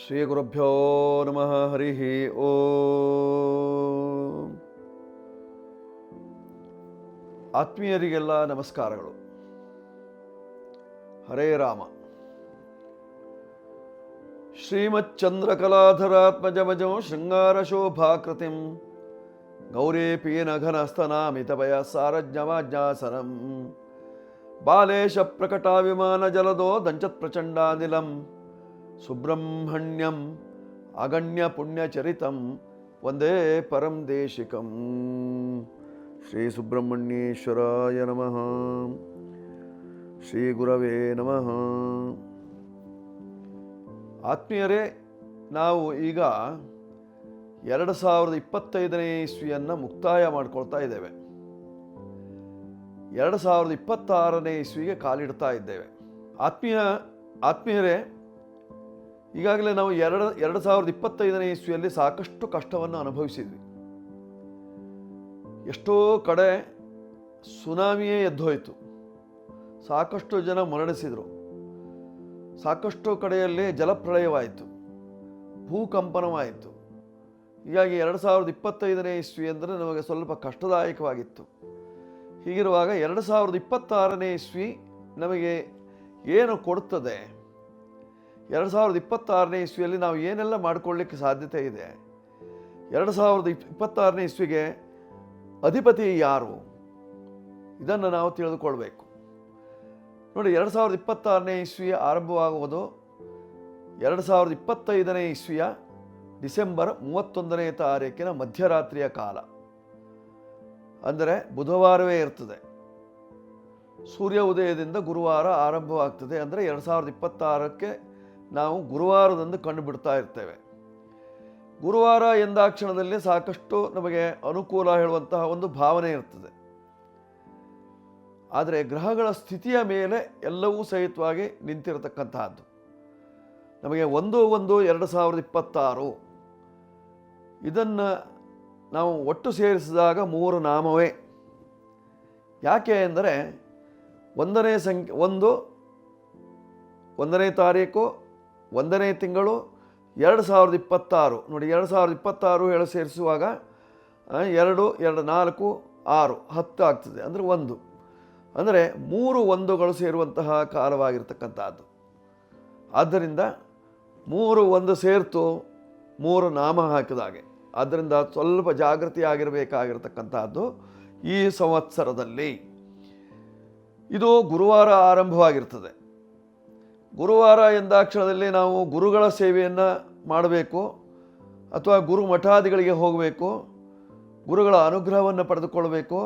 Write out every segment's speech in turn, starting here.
ಶ್ರೀ ಗುರುಭ್ಯೋ ನಮಃ. ಹರಿ ಓಂ. ಆತ್ಮೀಯರಿಗೆಲ್ಲ ನಮಸ್ಕಾರಗಳು. ಹರೇ ರಾಮ. ಶ್ರೀಮಚ್ಚಂದ್ರಕಲಾಧರಾತ್ಮಜಮಜಂ ಶೃಂಗಾರ ಶೋಭಾಕೃತಿಂ ಗೌರೀಪೀನಘನಸ್ತನಾಮಿತಭಯ ಸಾರಜ್ಞವಾಜ್ಞಾಸನಂ ಬಾಲೇಶ ಪ್ರಕಟಾವಿಮಾನ ಜಲದೋ ದಂಚತ್ ಪ್ರಚಂಡಾನಿಲಂ ಸುಬ್ರಹ್ಮಣ್ಯಂ ಅಗಣ್ಯ ಪುಣ್ಯಚರಿತಂ ವಂದೇ ಪರಂ ದೇಶಿಕಂ. ಶ್ರೀ ಸುಬ್ರಹ್ಮಣ್ಯೇಶ್ವರಾಯ ನಮಃ. ಶ್ರೀ ಗುರವೇ ನಮಃ. ಆತ್ಮೀಯರೇ, ನಾವು ಈಗ 2025ನೇ ಇಸ್ವಿಯನ್ನು ಮುಕ್ತಾಯ ಮಾಡ್ಕೊಳ್ತಾ ಇದ್ದೇವೆ. 2026ನೇ ಇಸ್ವಿಗೆ ಕಾಲಿಡ್ತಾ ಇದ್ದೇವೆ. ಆತ್ಮೀಯರೇ, ಈಗಾಗಲೇ ನಾವು 2025ನೇ ಇಸ್ವಿಯಲ್ಲಿ ಸಾಕಷ್ಟು ಕಷ್ಟವನ್ನು ಅನುಭವಿಸಿದ್ವಿ. ಎಷ್ಟೋ ಕಡೆ ಸುನಾಮಿಯೇ ಎದ್ದೋಯ್ತು, ಸಾಕಷ್ಟು ಜನ ಮರಣಿಸಿದರು, ಸಾಕಷ್ಟು ಕಡೆಯಲ್ಲಿ ಜಲಪ್ರಳಯವಾಯಿತು, ಭೂಕಂಪನವಾಯಿತು. ಹೀಗಾಗಿ 2025ನೇ ಇಸ್ವಿ ಅಂದರೆ ನಮಗೆ ಸ್ವಲ್ಪ ಕಷ್ಟದಾಯಕವಾಗಿತ್ತು. ಹೀಗಿರುವಾಗ 2026ನೇ ಇಸ್ವಿ ನಮಗೆ ಏನು ಕೊಡುತ್ತದೆ? 2026ನೇ ಇಸ್ವಿಯಲ್ಲಿ ನಾವು ಏನೆಲ್ಲ ಮಾಡಿಕೊಳ್ಳಿಕ್ಕೆ ಸಾಧ್ಯತೆ ಇದೆ? 2026ನೇ ಇಸ್ವಿಗೆ ಅಧಿಪತಿ ಯಾರು? ಇದನ್ನು ನಾವು ತಿಳಿದುಕೊಳ್ಬೇಕು. ನೋಡಿ, 2026ನೇ ಇಸ್ವಿ ಆರಂಭವಾಗುವುದು 2025ನೇ ಇಸ್ವಿಯ ಡಿಸೆಂಬರ್ 31ನೇ ತಾರೀಕಿನ ಮಧ್ಯರಾತ್ರಿಯ ಕಾಲ, ಅಂದರೆ ಬುಧವಾರವೇ ಇರ್ತದೆ. ಸೂರ್ಯ ಉದಯದಿಂದ ಗುರುವಾರ ಆರಂಭವಾಗ್ತದೆ. ಅಂದರೆ 2026ಕ್ಕೆ ನಾವು ಗುರುವಾರದಂದು ಕಂಡುಬಿಡ್ತಾ ಇರ್ತೇವೆ. ಗುರುವಾರ ಎಂದಾಕ್ಷಣದಲ್ಲಿ ಸಾಕಷ್ಟು ನಮಗೆ ಅನುಕೂಲ ಹೇಳುವಂತಹ ಒಂದು ಭಾವನೆ ಇರ್ತದೆ. ಆದರೆ ಗ್ರಹಗಳ ಸ್ಥಿತಿಯ ಮೇಲೆ ಎಲ್ಲವೂ ಸಹಿತವಾಗಿ ನಿಂತಿರತಕ್ಕಂತಹದ್ದು. ನಮಗೆ 1/1/2026 ಇದನ್ನು ನಾವು ಒಟ್ಟು ಸೇರಿಸಿದಾಗ 3 ನಾಮವೇ. ಯಾಕೆ ಎಂದರೆ 1ನೇ ಸಂಖ್ಯೆ 1ನೇ ತಾರೀಕು 1ನೇ ತಿಂಗಳು 2026. ನೋಡಿ, 2026 ಹೇಳಿ ಸೇರಿಸುವಾಗ 2 2 4 6 10 ಆಗ್ತದೆ. ಅಂದರೆ 1 ಅಂದರೆ 3 1ಗಳು ಸೇರುವಂತಹ ಕಾಲವಾಗಿರ್ತಕ್ಕಂಥದ್ದು. ಆದ್ದರಿಂದ 3 1 ಸೇರ್ತು 3 ನಾಮ ಹಾಕಿದಾಗೆ. ಆದ್ದರಿಂದ ಸ್ವಲ್ಪ ಜಾಗೃತಿಯಾಗಿರಬೇಕಾಗಿರ್ತಕ್ಕಂಥದ್ದು ಈ ಸಂವತ್ಸರದಲ್ಲಿ. ಇದು ಗುರುವಾರ ಆರಂಭವಾಗಿರ್ತದೆ. ಗುರುವಾರ ಎಂದಾಕ್ಷಣದಲ್ಲಿ ನಾವು ಗುರುಗಳ ಸೇವೆಯನ್ನು ಮಾಡಬೇಕು, ಅಥವಾ ಗುರು ಮಠಾದಿಗಳಿಗೆ ಹೋಗಬೇಕು, ಗುರುಗಳ ಅನುಗ್ರಹವನ್ನು ಪಡೆದುಕೊಳ್ಬೇಕು.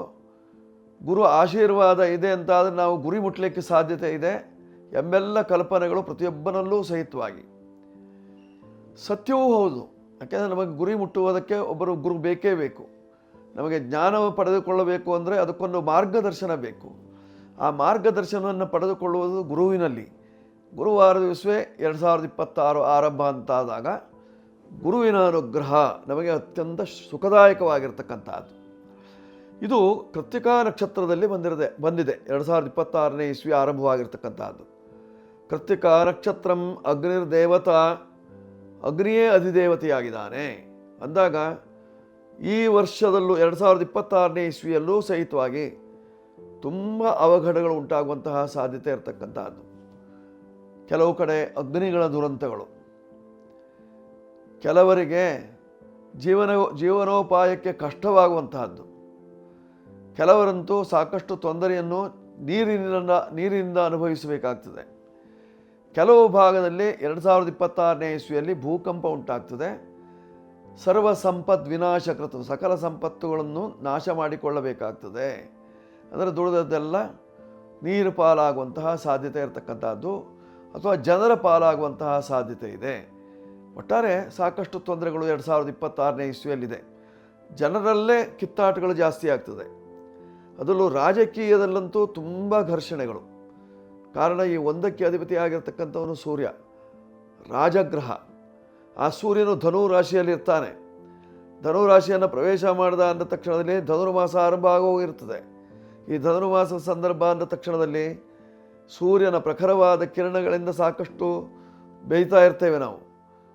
ಗುರು ಆಶೀರ್ವಾದ ಇದೆ ಅಂತಾದರೆ ನಾವು ಗುರಿ ಮುಟ್ಟಲಿಕ್ಕೆ ಸಾಧ್ಯತೆ ಇದೆ ಎಂಬೆಲ್ಲ ಕಲ್ಪನೆಗಳು ಪ್ರತಿಯೊಬ್ಬನಲ್ಲೂ ಸಹಿತವಾಗಿ ಸತ್ಯವೂ ಹೌದು. ಯಾಕೆಂದರೆ ನಮಗೆ ಗುರಿ ಮುಟ್ಟುವುದಕ್ಕೆ ಒಬ್ಬರು ಗುರು ಬೇಕೇ ಬೇಕು. ನಮಗೆ ಜ್ಞಾನವು ಪಡೆದುಕೊಳ್ಳಬೇಕು ಅಂದರೆ ಅದಕ್ಕೊಂದು ಮಾರ್ಗದರ್ಶನ ಬೇಕು. ಆ ಮಾರ್ಗದರ್ಶನವನ್ನು ಪಡೆದುಕೊಳ್ಳುವುದು ಗುರುವಿನಲ್ಲಿ. ಗುರುವಾರ ದಿವಸವೇ 2026 ಆರಂಭ ಅಂತಾದಾಗ ಗುರುವಿನ ಅನುಗ್ರಹ ನಮಗೆ ಅತ್ಯಂತ ಸುಖದಾಯಕವಾಗಿರ್ತಕ್ಕಂಥದ್ದು. ಇದು ಕೃತ್ತಿಕಾ ನಕ್ಷತ್ರದಲ್ಲಿ ಬಂದಿದೆ 2026ನೇ ಇಸ್ವಿ ಆರಂಭವಾಗಿರ್ತಕ್ಕಂಥದ್ದು. ಕೃತ್ತಿಕಾ ನಕ್ಷತ್ರಂ ಅಗ್ನಿರ್ದೇವತಾ, ಅಗ್ನಿಯೇ ಅಧಿದೇವತೆಯಾಗಿದ್ದಾನೆ ಅಂದಾಗ ಈ ವರ್ಷದಲ್ಲೂ 2026ನೇ ಇಸ್ವಿಯಲ್ಲೂ ಸಹಿತವಾಗಿ ತುಂಬ ಅವಘಡಗಳು ಉಂಟಾಗುವಂತಹ ಸಾಧ್ಯತೆ ಇರತಕ್ಕಂಥದ್ದು. ಕೆಲವು ಕಡೆ ಅಗ್ನಿಗಳ ದುರಂತಗಳು, ಕೆಲವರಿಗೆ ಜೀವನೋಪಾಯಕ್ಕೆ ಕಷ್ಟವಾಗುವಂತಹದ್ದು, ಕೆಲವರಂತೂ ಸಾಕಷ್ಟು ತೊಂದರೆಯನ್ನು ನೀರಿನಿಂದ ಅನುಭವಿಸಬೇಕಾಗ್ತದೆ. ಕೆಲವು ಭಾಗದಲ್ಲಿ 2026ನೇ ಇಸ್ವಿಯಲ್ಲಿ ಭೂಕಂಪ ಉಂಟಾಗ್ತದೆ. ಸರ್ವ ಸಂಪತ್ ವಿನಾಶಕೃತ, ಸಕಲ ಸಂಪತ್ತುಗಳನ್ನು ನಾಶ ಮಾಡಿಕೊಳ್ಳಬೇಕಾಗ್ತದೆ. ಅಂದರೆ ದುಡಿದದ್ದೆಲ್ಲ ನೀರು ಪಾಲಾಗುವಂತಹ ಸಾಧ್ಯತೆ ಇರತಕ್ಕಂಥದ್ದು, ಅಥವಾ ಜನರ ಪಾಲಾಗುವಂತಹ ಸಾಧ್ಯತೆ ಇದೆ. ಒಟ್ಟಾರೆ ಸಾಕಷ್ಟು ತೊಂದರೆಗಳು 2026ನೇ ಇಸ್ವಿಯಲ್ಲಿದೆ. ಜನರಲ್ಲೇ ಕಿತ್ತಾಟಗಳು ಜಾಸ್ತಿ ಆಗ್ತದೆ. ಅದರಲ್ಲೂ ರಾಜಕೀಯದಲ್ಲಂತೂ ತುಂಬ ಘರ್ಷಣೆಗಳು. ಕಾರಣ ಈ 1ಕ್ಕೆ ಅಧಿಪತಿಯಾಗಿರ್ತಕ್ಕಂಥವನು ಸೂರ್ಯ, ರಾಜಗ್ರಹ. ಆ ಸೂರ್ಯನು ಧನು ರಾಶಿಯಲ್ಲಿ ಇರ್ತಾನೆ. ಧನು ರಾಶಿಯನ್ನು ಪ್ರವೇಶ ಮಾಡಿದ ಅಂದ ತಕ್ಷಣದಲ್ಲಿ ಧನುರ್ಮಾಸ ಆರಂಭ ಆಗೋಗಿರ್ತದೆ. ಈ ಧನುರ್ಮಾಸದ ಸಂದರ್ಭ ಅಂದ ತಕ್ಷಣದಲ್ಲಿ ಸೂರ್ಯನ ಪ್ರಖರವಾದ ಕಿರಣಗಳಿಂದ ಸಾಕಷ್ಟು ಬೇಯ್ತಾ ಇರ್ತೇವೆ ನಾವು.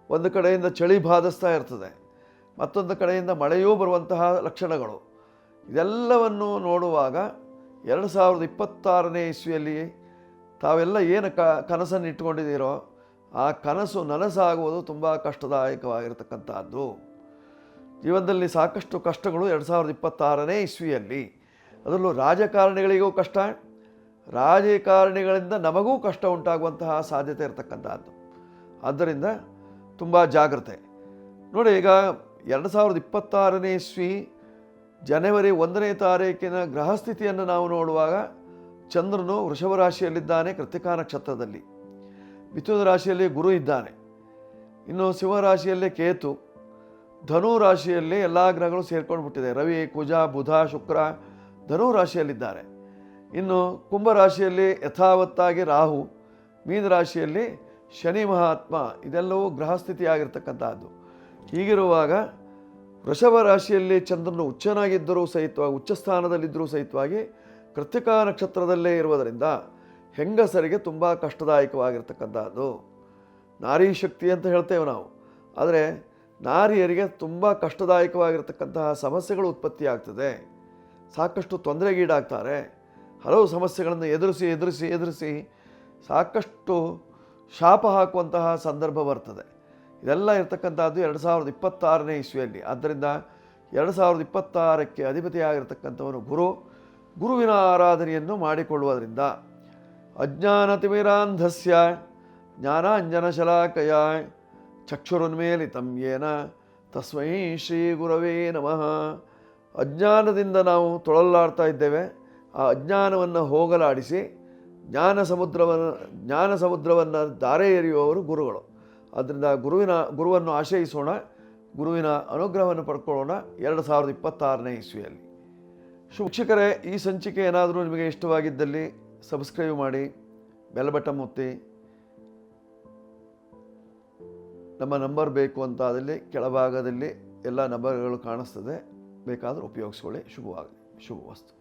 ಒಂದು ಕಡೆಯಿಂದ ಚಳಿ ಬಾಧಿಸ್ತಾ ಇರ್ತದೆ, ಮತ್ತೊಂದು ಕಡೆಯಿಂದ ಮಳೆಯೂ ಬರುವಂತಹ ಲಕ್ಷಣಗಳು. ಇದೆಲ್ಲವನ್ನು ನೋಡುವಾಗ 2026ನೇ ಇಸ್ವಿಯಲ್ಲಿ ತಾವೆಲ್ಲ ಏನು ಕನಸನ್ನು ಇಟ್ಕೊಂಡಿದ್ದೀರೋ ಆ ಕನಸು ನನಸಾಗುವುದು ತುಂಬ ಕಷ್ಟದಾಯಕವಾಗಿರತಕ್ಕಂಥದ್ದು. ಜೀವನದಲ್ಲಿ ಸಾಕಷ್ಟು ಕಷ್ಟಗಳು 2026ನೇ ಇಸ್ವಿಯಲ್ಲಿ, ಅದರಲ್ಲೂ ರಾಜಕಾರಣಿಗಳಿಗೂ ಕಷ್ಟ, ರಾಜಕಾರಣಿಗಳಿಂದ ನಮಗೂ ಕಷ್ಟ ಉಂಟಾಗುವಂತಹ ಸಾಧ್ಯತೆ ಇರತಕ್ಕಂಥದ್ದು. ಆದ್ದರಿಂದ ತುಂಬ ಜಾಗ್ರತೆ. ನೋಡಿ, ಈಗ 2026ನೇ ಇಸ್ವಿ ಜನವರಿ 1ನೇ ತಾರೀಕಿನ ಗ್ರಹಸ್ಥಿತಿಯನ್ನು ನಾವು ನೋಡುವಾಗ ಚಂದ್ರನು ವೃಷಭ ರಾಶಿಯಲ್ಲಿದ್ದಾನೆ, ಕೃತ್ತಿಕಾ ನಕ್ಷತ್ರದಲ್ಲಿ. ಮಿಥುನ ರಾಶಿಯಲ್ಲಿ ಗುರು ಇದ್ದಾನೆ. ಇನ್ನು ಸಿಂಹರಾಶಿಯಲ್ಲೇ ಕೇತು, ಧನು ರಾಶಿಯಲ್ಲಿ ಎಲ್ಲ ಗ್ರಹಗಳು ಸೇರ್ಕೊಂಡು ಬಿಟ್ಟಿದೆ. ರವಿ, ಕುಜ, ಬುಧ, ಶುಕ್ರ ಧನು ರಾಶಿಯಲ್ಲಿದ್ದಾರೆ. ಇನ್ನು ಕುಂಭರಾಶಿಯಲ್ಲಿ ಯಥಾವತ್ತಾಗಿ ರಾಹು, ಮೀನರಾಶಿಯಲ್ಲಿ ಶನಿ ಮಹಾತ್ಮ. ಇದೆಲ್ಲವೂ ಗ್ರಹಸ್ಥಿತಿಯಾಗಿರ್ತಕ್ಕಂಥದ್ದು. ಹೀಗಿರುವಾಗ ವೃಷಭ ರಾಶಿಯಲ್ಲಿ ಚಂದ್ರನು ಉಚ್ಚನಾಗಿದ್ದರೂ ಸಹಿತವಾಗಿ, ಉಚ್ಚ ಸ್ಥಾನದಲ್ಲಿದ್ದರೂ ಸಹಿತವಾಗಿ ಕೃತ್ತಿಕಾ ನಕ್ಷತ್ರದಲ್ಲೇ ಇರುವುದರಿಂದ ಹೆಂಗಸರಿಗೆ ತುಂಬ ಕಷ್ಟದಾಯಕವಾಗಿರ್ತಕ್ಕಂಥದ್ದು. ನಾರಿ ಶಕ್ತಿ ಅಂತ ಹೇಳ್ತೇವೆ ನಾವು, ಆದರೆ ನಾರಿಯರಿಗೆ ತುಂಬ ಕಷ್ಟದಾಯಕವಾಗಿರ್ತಕ್ಕಂತಹ ಸಮಸ್ಯೆಗಳು ಉತ್ಪತ್ತಿಯಾಗ್ತದೆ. ಸಾಕಷ್ಟು ತೊಂದರೆಗೀಡಾಗ್ತಾರೆ. ಹಲವು ಸಮಸ್ಯೆಗಳನ್ನು ಎದುರಿಸಿ ಸಾಕಷ್ಟು ಶಾಪ ಹಾಕುವಂತಹ ಸಂದರ್ಭ ಬರ್ತದೆ. ಇದೆಲ್ಲ ಇರತಕ್ಕಂಥದ್ದು 2026ನೇ ಇಸ್ವಿಯಲ್ಲಿ. ಆದ್ದರಿಂದ 2026ಕ್ಕೆ ಅಧಿಪತಿಯಾಗಿರ್ತಕ್ಕಂಥವನು ಗುರುವಿನ ಆರಾಧನೆಯನ್ನು ಮಾಡಿಕೊಳ್ಳುವುದರಿಂದ ಅಜ್ಞಾನತಿಮಿರಾಂಧಸ್ಯ ಜ್ಞಾನಾಂಜನಶಲಾಕಯ ಚಕ್ಷುರುನ್ಮೇಲಿತಂ ಯೇನ ತಸ್ಮೈ ಶ್ರೀ ಗುರವೇ ನಮಃ. ಅಜ್ಞಾನದಿಂದ ನಾವು ತೊಳಲಾಡ್ತಾ ಇದ್ದೇವೆ. ಆ ಅಜ್ಞಾನವನ್ನು ಹೋಗಲಾಡಿಸಿ ಜ್ಞಾನ ಸಮುದ್ರವನ್ನು ದಾರೆ ಎರೆಯುವವರು ಗುರುಗಳು. ಆದ್ದರಿಂದ ಗುರುವನ್ನು ಆಶ್ರಯಿಸೋಣ, ಗುರುವಿನ ಅನುಗ್ರಹವನ್ನು ಪಡ್ಕೊಳ್ಳೋಣ 2026ನೇ ಇಸ್ವಿಯಲ್ಲಿ. ವೀಕ್ಷಕರೇ, ಈ ಸಂಚಿಕೆ ಏನಾದರೂ ನಿಮಗೆ ಇಷ್ಟವಾಗಿದ್ದಲ್ಲಿ ಸಬ್ಸ್ಕ್ರೈಬ್ ಮಾಡಿ, ಬೆಲ್ ಬಟನ್ ಒತ್ತಿ. ನಮ್ಮ ನಂಬರ್ ಬೇಕು ಅಂತಾದಲ್ಲಿ ಕೆಳಭಾಗದಲ್ಲಿ ಎಲ್ಲ ನಂಬರ್ಗಳು ಕಾಣಿಸ್ತದೆ, ಬೇಕಾದರೂ ಉಪಯೋಗಿಸ್ಕೊಳ್ಳಿ. ಶುಭವಾಗಲಿ. ಶುಭವಸ್ತು.